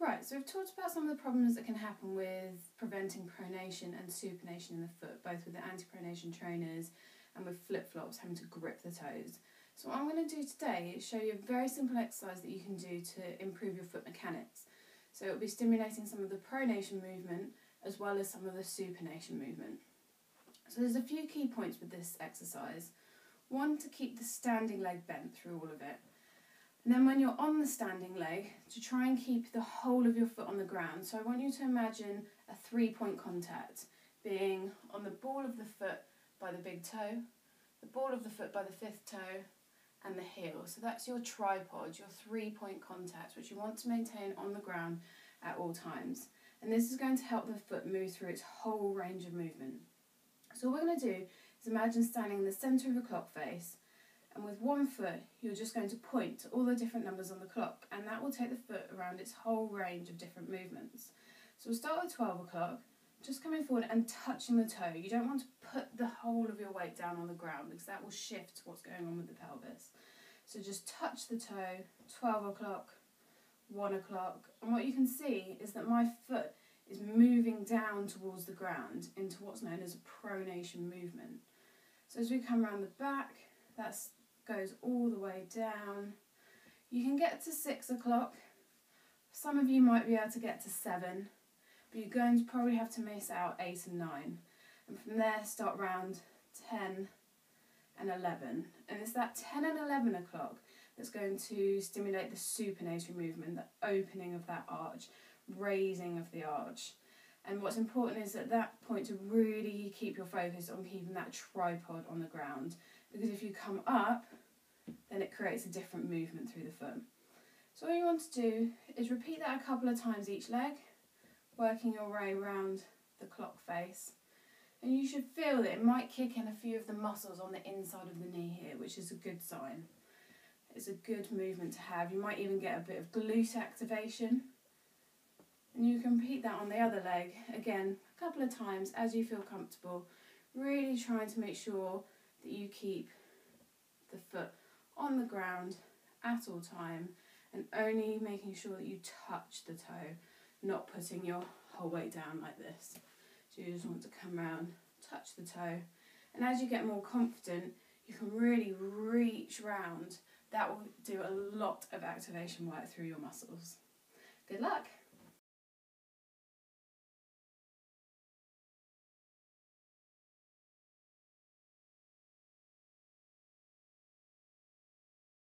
Right, so we've talked about some of the problems that can happen with preventing pronation and supination in the foot, both with the anti-pronation trainers and with flip-flops having to grip the toes. So what I'm going to do today is show you a very simple exercise that you can do to improve your foot mechanics. So it'll be stimulating some of the pronation movement as well as some of the supination movement. So there's a few key points with this exercise. One, to keep the standing leg bent through all of it. And then when you're on the standing leg, to try and keep the whole of your foot on the ground. So I want you to imagine a 3-point contact, being on the ball of the foot by the big toe, the ball of the foot by the 5th toe, and the heel. So that's your tripod, your 3-point contact, which you want to maintain on the ground at all times. And this is going to help the foot move through its whole range of movement. So what we're going to do is imagine standing in the centre of a clock face, and with one foot you're just going to point to all the different numbers on the clock, and that will take the foot around its whole range of different movements. So we'll start with 12 o'clock, just coming forward and touching the toe. You don't want to put the whole of your weight down on the ground because that will shift what's going on with the pelvis. So just touch the toe, 12 o'clock, 1 o'clock, and what you can see is that my foot is moving down towards the ground into what's known as a pronation movement. So as we come around the back, that goes all the way down. You can get to 6 o'clock. Some of you might be able to get to 7, but you're going to probably have to miss out 8 and 9. And from there start round 10 and 11. And it's that 10 and 11 o'clock that's going to stimulate the supinatory movement, the opening of that arch, raising of the arch. And what's important is at that point to really keep your focus on keeping that tripod on the ground, because if you come up, then it creates a different movement through the foot. So all you want to do is repeat that a couple of times each leg, working your way around the clock face. And you should feel that it might kick in a few of the muscles on the inside of the knee here, which is a good sign. It's a good movement to have. You might even get a bit of glute activation. And you can repeat that on the other leg, again, a couple of times as you feel comfortable, really trying to make sure that you keep the foot on the ground at all time and only making sure that you touch the toe, not putting your whole weight down like this. So you just want to come around, touch the toe, and as you get more confident, you can really reach round. That will do a lot of activation work through your muscles. Good luck!